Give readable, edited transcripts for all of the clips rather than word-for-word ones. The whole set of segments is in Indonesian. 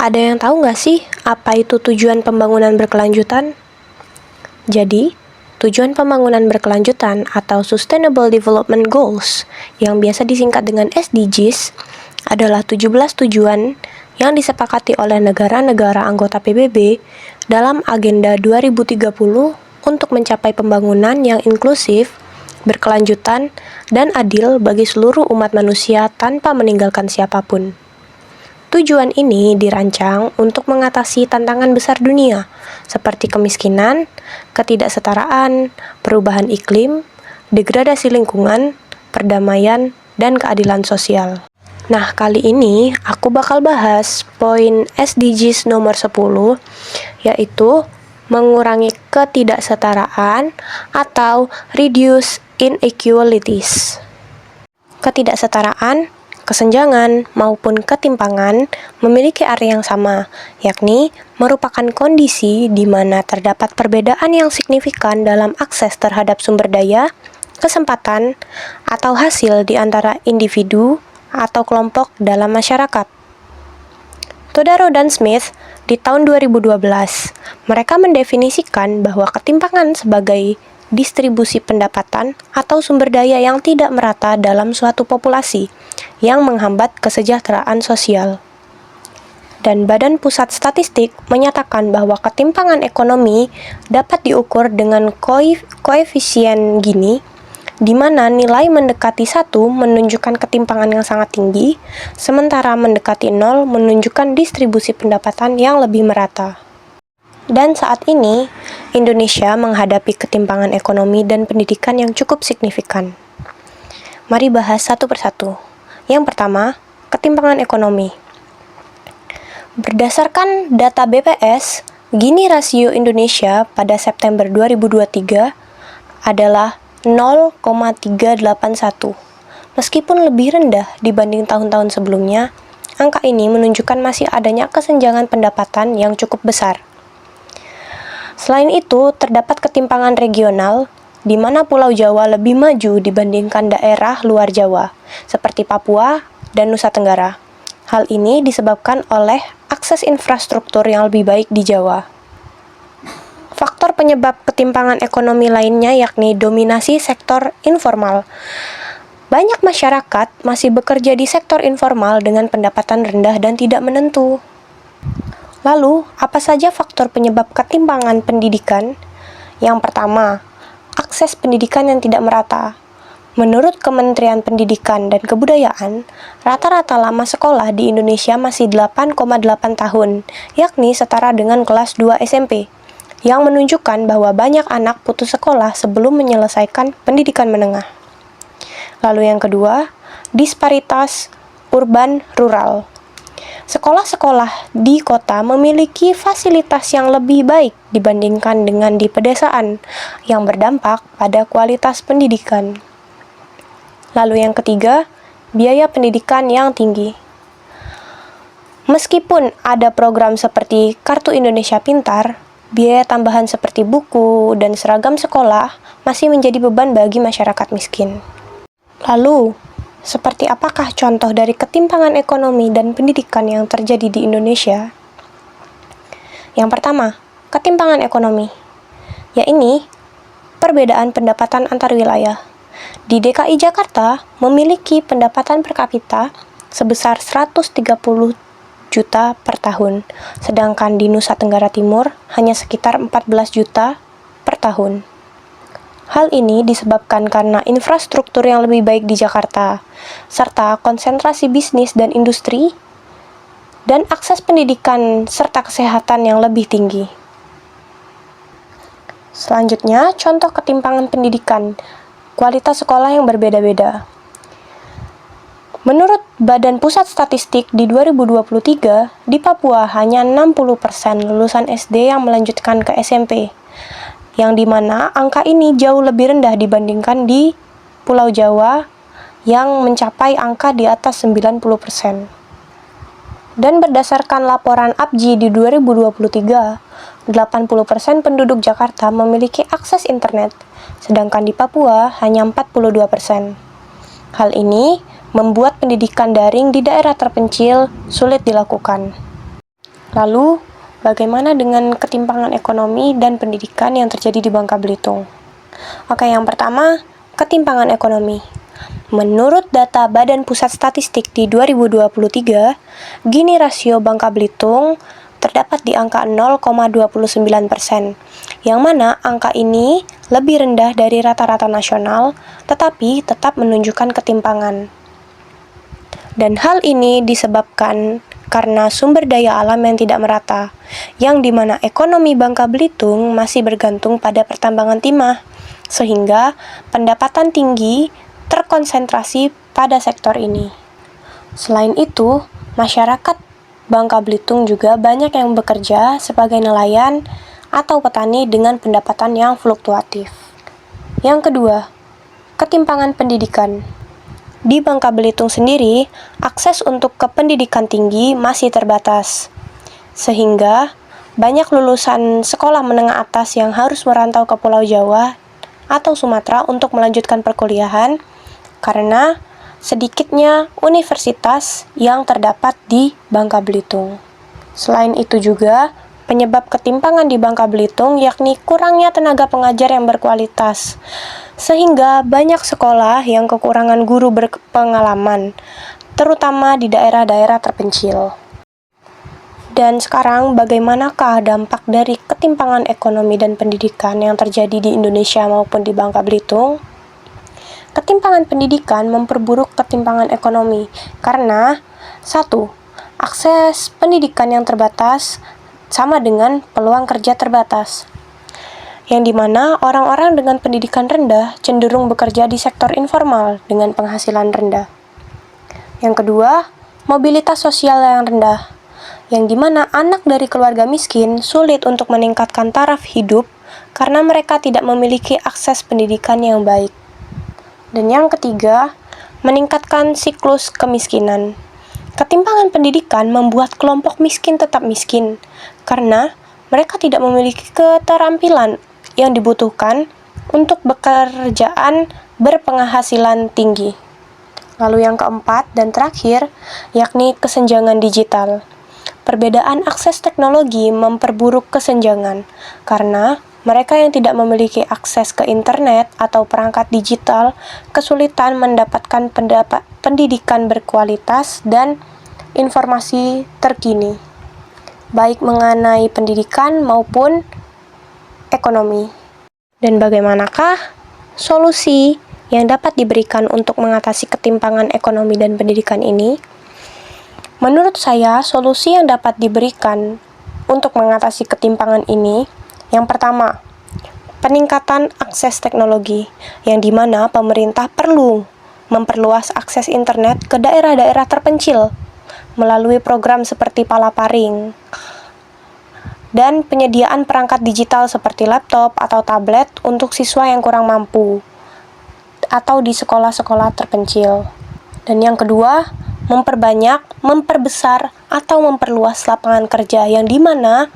Ada yang tahu nggak sih apa itu tujuan pembangunan berkelanjutan? Jadi, tujuan pembangunan berkelanjutan atau Sustainable Development Goals yang biasa disingkat dengan SDGs adalah 17 tujuan yang disepakati oleh negara-negara anggota PBB dalam Agenda 2030 untuk mencapai pembangunan yang inklusif, berkelanjutan, dan adil bagi seluruh umat manusia tanpa meninggalkan siapapun. Tujuan ini dirancang untuk mengatasi tantangan besar dunia, seperti kemiskinan, ketidaksetaraan, perubahan iklim, degradasi lingkungan, perdamaian, dan keadilan sosial. Nah, kali ini aku bakal bahas poin SDGs nomor 10, yaitu mengurangi ketidaksetaraan atau reduce inequalities. Ketidaksetaraan, kesenjangan, maupun ketimpangan memiliki arti yang sama, yakni merupakan kondisi di mana terdapat perbedaan yang signifikan dalam akses terhadap sumber daya, kesempatan, atau hasil di antara individu atau kelompok dalam masyarakat. Todaro dan Smith di tahun 2012, mereka mendefinisikan bahwa ketimpangan sebagai distribusi pendapatan atau sumber daya yang tidak merata dalam suatu populasi yang menghambat kesejahteraan sosial. Dan Badan Pusat Statistik menyatakan bahwa ketimpangan ekonomi dapat diukur dengan koefisien Gini, di mana nilai mendekati 1 menunjukkan ketimpangan yang sangat tinggi, sementara mendekati 0 menunjukkan distribusi pendapatan yang lebih merata. Dan saat ini, Indonesia menghadapi ketimpangan ekonomi dan pendidikan yang cukup signifikan. Mari bahas satu persatu. Yang pertama, ketimpangan ekonomi. Berdasarkan data BPS, Gini rasio Indonesia pada September 2023 adalah 0,381. Meskipun lebih rendah dibanding tahun-tahun sebelumnya, angka ini menunjukkan masih adanya kesenjangan pendapatan yang cukup besar. Selain itu, terdapat ketimpangan regional, di mana Pulau Jawa lebih maju dibandingkan daerah luar Jawa, seperti Papua dan Nusa Tenggara. Hal ini disebabkan oleh akses infrastruktur yang lebih baik di Jawa. Faktor penyebab ketimpangan ekonomi lainnya yakni dominasi sektor informal. Banyak masyarakat masih bekerja di sektor informal dengan pendapatan rendah dan tidak menentu. Lalu, apa saja faktor penyebab ketimpangan pendidikan? Yang pertama, akses pendidikan yang tidak merata. Menurut Kementerian Pendidikan dan Kebudayaan, rata-rata lama sekolah di Indonesia masih 8,8 tahun, yakni setara dengan kelas 2 SMP, yang menunjukkan bahwa banyak anak putus sekolah sebelum menyelesaikan pendidikan menengah. Lalu yang kedua, disparitas urban-rural. Sekolah-sekolah di kota memiliki fasilitas yang lebih baik dibandingkan dengan di pedesaan, yang berdampak pada kualitas pendidikan. Lalu yang ketiga, biaya pendidikan yang tinggi. Meskipun ada program seperti Kartu Indonesia Pintar, biaya tambahan seperti buku dan seragam sekolah masih menjadi beban bagi masyarakat miskin. Lalu, seperti apakah contoh dari ketimpangan ekonomi dan pendidikan yang terjadi di Indonesia? Yang pertama, ketimpangan ekonomi, yaitu perbedaan pendapatan antar wilayah. Di DKI Jakarta memiliki pendapatan per kapita sebesar 130 juta per tahun, sedangkan di Nusa Tenggara Timur hanya sekitar 14 juta per tahun. Hal ini disebabkan karena infrastruktur yang lebih baik di Jakarta, serta konsentrasi bisnis dan industri, dan akses pendidikan serta kesehatan yang lebih tinggi. Selanjutnya, contoh ketimpangan pendidikan, kualitas sekolah yang berbeda-beda. Menurut Badan Pusat Statistik di 2023, di Papua hanya 60% lulusan SD yang melanjutkan ke SMP, yang dimana angka ini jauh lebih rendah dibandingkan di Pulau Jawa yang mencapai angka di atas 90%. Dan berdasarkan laporan APJI di 2023, 80% penduduk Jakarta memiliki akses internet, sedangkan di Papua hanya 42%. Hal ini membuat pendidikan daring di daerah terpencil sulit dilakukan. Lalu, bagaimana dengan ketimpangan ekonomi dan pendidikan yang terjadi di Bangka Belitung? Oke, yang pertama, ketimpangan ekonomi. Menurut data Badan Pusat Statistik di 2023, Gini rasio Bangka Belitung terdapat di angka 0,29%, yang mana angka ini lebih rendah dari rata-rata nasional, tetapi tetap menunjukkan ketimpangan. Dan hal ini disebabkan karena sumber daya alam yang tidak merata, yang dimana ekonomi Bangka Belitung masih bergantung pada pertambangan timah, sehingga pendapatan tinggi terkonsentrasi pada sektor ini. Selain itu, masyarakat Bangka Belitung juga banyak yang bekerja sebagai nelayan atau petani dengan pendapatan yang fluktuatif. Yang kedua, ketimpangan pendidikan. Di Bangka Belitung sendiri, akses untuk ke pendidikan tinggi masih terbatas, sehingga banyak lulusan sekolah menengah atas yang harus merantau ke Pulau Jawa atau Sumatera untuk melanjutkan perkuliahan karena sedikitnya universitas yang terdapat di Bangka Belitung. Selain itu juga, penyebab ketimpangan di Bangka Belitung yakni kurangnya tenaga pengajar yang berkualitas, sehingga banyak sekolah yang kekurangan guru berpengalaman, terutama di daerah-daerah terpencil. Dan sekarang, bagaimanakah dampak dari ketimpangan ekonomi dan pendidikan yang terjadi di Indonesia maupun di Bangka Belitung? Ketimpangan pendidikan memperburuk ketimpangan ekonomi karena 1. Akses pendidikan yang terbatas sama dengan peluang kerja terbatas, yang dimana orang-orang dengan pendidikan rendah cenderung bekerja di sektor informal dengan penghasilan rendah. Yang kedua, mobilitas sosial yang rendah, yang dimana anak dari keluarga miskin sulit untuk meningkatkan taraf hidup karena mereka tidak memiliki akses pendidikan yang baik. Dan yang ketiga, meningkatkan siklus kemiskinan. Ketimpangan pendidikan membuat kelompok miskin tetap miskin, karena mereka tidak memiliki keterampilan yang dibutuhkan untuk pekerjaan berpenghasilan tinggi. Lalu yang keempat dan terakhir, yakni kesenjangan digital. Perbedaan akses teknologi memperburuk kesenjangan, karena mereka yang tidak memiliki akses ke internet atau perangkat digital kesulitan mendapatkan pendidikan berkualitas dan informasi terkini, baik mengenai pendidikan maupun ekonomi. Dan bagaimanakah solusi yang dapat diberikan untuk mengatasi ketimpangan ekonomi dan pendidikan ini? Menurut saya, solusi yang dapat diberikan untuk mengatasi ketimpangan ini, yang pertama, peningkatan akses teknologi, yang dimana pemerintah perlu memperluas akses internet ke daerah-daerah terpencil melalui program seperti Palaparing dan penyediaan perangkat digital seperti laptop atau tablet untuk siswa yang kurang mampu atau di sekolah-sekolah terpencil. Dan yang kedua, memperbanyak, memperbesar, atau memperluas lapangan kerja, yang dimana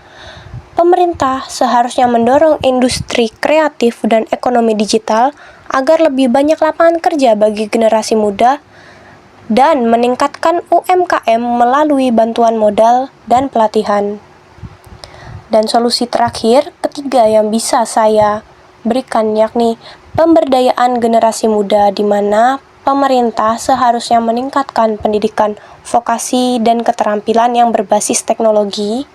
pemerintah seharusnya mendorong industri kreatif dan ekonomi digital agar lebih banyak lapangan kerja bagi generasi muda dan meningkatkan UMKM melalui bantuan modal dan pelatihan. Dan solusi terakhir, ketiga yang bisa saya berikan yakni pemberdayaan generasi muda, di mana pemerintah seharusnya meningkatkan pendidikan vokasi dan keterampilan yang berbasis teknologi,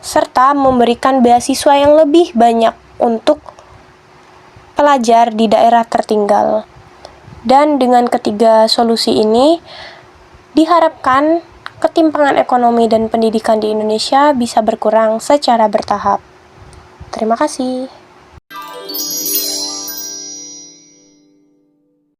serta memberikan beasiswa yang lebih banyak untuk pelajar di daerah tertinggal. Dan dengan ketiga solusi ini, diharapkan ketimpangan ekonomi dan pendidikan di Indonesia bisa berkurang secara bertahap. Terima kasih.